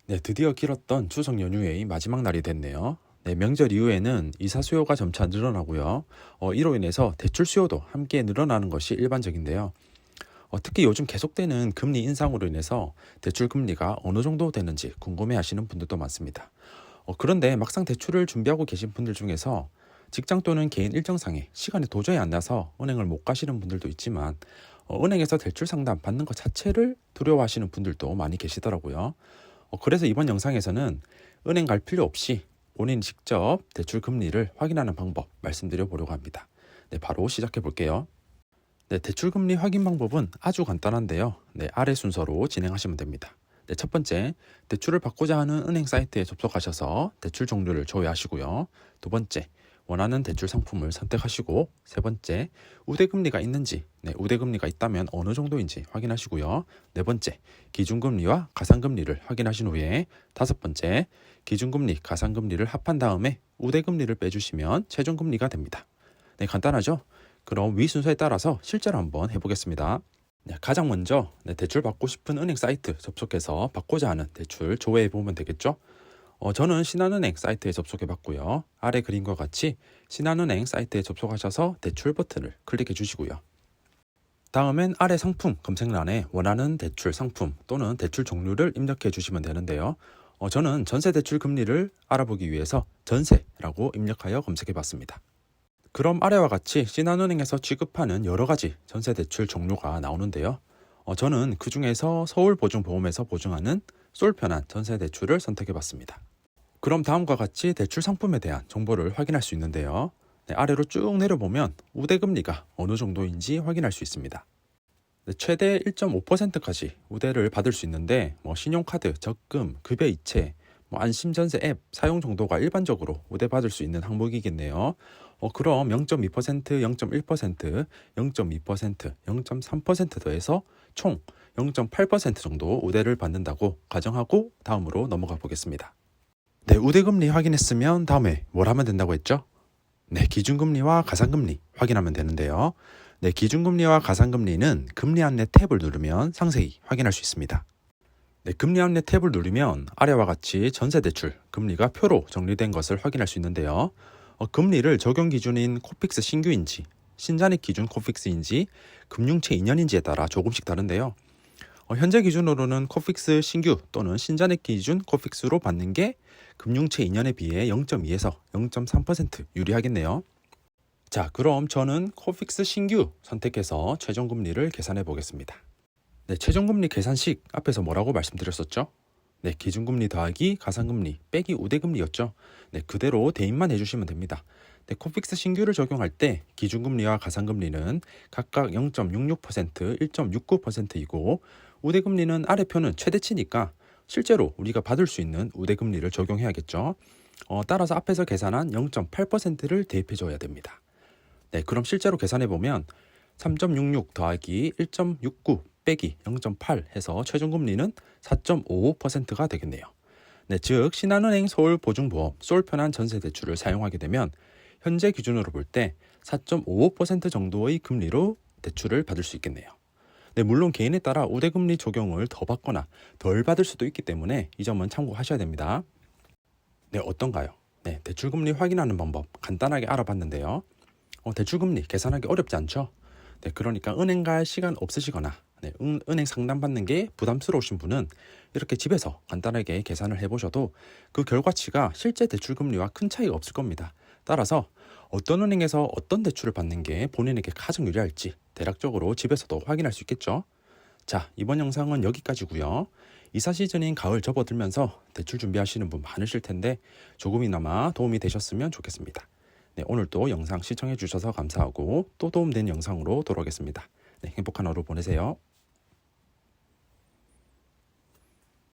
네, 드디어 길었던 추석 연휴의 마지막 날이 됐네요. 네, 명절 이후에는 이사 수요가 점차 늘어나고요. 이로 인해서 대출 수요도 함께 늘어나는 것이 일반적인데요. 특히 요즘 계속되는 금리 인상으로 인해서 대출 금리가 어느 정도 되는지 궁금해하시는 분들도 많습니다. 그런데 막상 대출을 준비하고 계신 분들 중에서 직장 또는 개인 일정상에 시간이 도저히 안 나서 은행을 못 가시는 분들도 있지만 은행에서 대출 상담 받는 것 자체를 두려워하시는 분들도 많이 계시더라고요. 그래서 이번 영상에서는 은행 갈 필요 없이 본인이 직접 대출 금리를 확인하는 방법 말씀드려 보려고 합니다. 네, 바로 시작해 볼게요. 네, 대출 금리 확인 방법은 아주 간단한데요. 네, 아래 순서로 진행하시면 됩니다. 네, 첫 번째, 대출을 받고자 하는 은행 사이트에 접속하셔서 대출 종류를 조회하시고요. 두 번째, 원하는 대출 상품을 선택하시고, 세 번째, 우대금리가 있는지, 네, 우대금리가 있다면 어느 정도인지 확인하시고요. 네 번째, 기준금리와 가산금리를 확인하신 후에 다섯 번째, 기준금리, 가산금리를 합한 다음에 우대금리를 빼주시면 최종금리가 됩니다. 네, 간단하죠? 그럼 위 순서에 따라서 실제로 한번 해보겠습니다. 네, 가장 먼저 대출 받고 싶은 은행 사이트 접속해서 받고자 하는 대출 조회해 보면 되겠죠. 저는 신한은행 사이트에 접속해 봤고요. 아래 그림과 같이 신한은행 사이트에 접속하셔서 대출 버튼을 클릭해 주시고요. 다음엔 아래 상품 검색란에 원하는 대출 상품 또는 대출 종류를 입력해 주시면 되는데요. 저는 전세 대출 금리를 알아보기 위해서 전세라고 입력하여 검색해 봤습니다. 그럼 아래와 같이 신한은행에서 취급하는 여러 가지 전세 대출 종류가 나오는데요. 저는 그 중에서 서울보증보험에서 보증하는 쏠편한 전세 대출을 선택해 봤습니다. 그럼 다음과 같이 대출 상품에 대한 정보를 확인할 수 있는데요. 네, 아래로 쭉 내려보면 우대금리가 어느 정도인지 확인할 수 있습니다. 네, 최대 1.5%까지 우대를 받을 수 있는데 신용카드, 적금, 급여 이체, 안심전세 앱 사용 정도가 일반적으로 우대받을 수 있는 항목이겠네요. 그럼 0.2%, 0.1%, 0.2%, 0.3% 더해서 총 0.8% 정도 우대를 받는다고 가정하고 다음으로 넘어가 보겠습니다. 네, 우대금리 확인했으면 다음에 뭘 하면 된다고 했죠? 네, 기준금리와 가산금리 확인하면 되는데요. 네, 기준금리와 가산금리는 금리 안내 탭을 누르면 상세히 확인할 수 있습니다. 네, 금리 안내 탭을 누르면 아래와 같이 전세대출 금리가 표로 정리된 것을 확인할 수 있는데요. 금리를 적용 기준인 코픽스 신규인지 신잔액 기준 코픽스인지 금융채 2년인지에 따라 조금씩 다른데요. 현재 기준으로는 코픽스 신규 또는 신잔액 기준 코픽스로 받는 게 금융채 2년에 비해 0.2에서 0.3% 유리하겠네요. 자, 그럼 저는 코픽스 신규 선택해서 최종금리를 계산해 보겠습니다. 네, 최종금리 계산식 앞에서 뭐라고 말씀드렸었죠? 네, 기준금리 더하기 가산금리 빼기 우대금리였죠. 네, 그대로 대입만 해주시면 됩니다. 네, 코픽스 신규를 적용할 때 기준금리와 가산금리는 각각 0.66%, 1.69%이고 우대금리는 아래 표는 최대치니까 실제로 우리가 받을 수 있는 우대금리를 적용해야겠죠. 따라서 앞에서 계산한 0.8%를 대입해줘야 됩니다. 네, 그럼 실제로 계산해보면 3.66 더하기 1.69 빼기 0.8 해서 최종금리는 4.55%가 되겠네요. 네, 즉 신한은행 서울보증보험 쏠편한 전세대출을 사용하게 되면 현재 기준으로 볼 때 4.55% 정도의 금리로 대출을 받을 수 있겠네요. 네, 물론 개인에 따라 우대금리 적용을 더 받거나 덜 받을 수도 있기 때문에 이 점은 참고하셔야 됩니다. 네, 어떤가요? 네, 대출금리 확인하는 방법 간단하게 알아봤는데요. 대출금리 계산하기 어렵지 않죠? 네, 그러니까 은행 갈 시간 없으시거나 은행 상담 받는 게 부담스러우신 분은 이렇게 집에서 간단하게 계산을 해보셔도 그 결과치가 실제 대출금리와 큰 차이가 없을 겁니다. 따라서 어떤 은행에서 어떤 대출을 받는 게 본인에게 가장 유리할지 대략적으로 집에서도 확인할 수 있겠죠. 자, 이번 영상은 여기까지고요. 이사 시즌인 가을 접어들면서 대출 준비하시는 분 많으실 텐데 조금이나마 도움이 되셨으면 좋겠습니다. 네, 오늘도 영상 시청해 주셔서 감사하고 또 도움된 영상으로 돌아오겠습니다. 네, 행복한 하루 보내세요.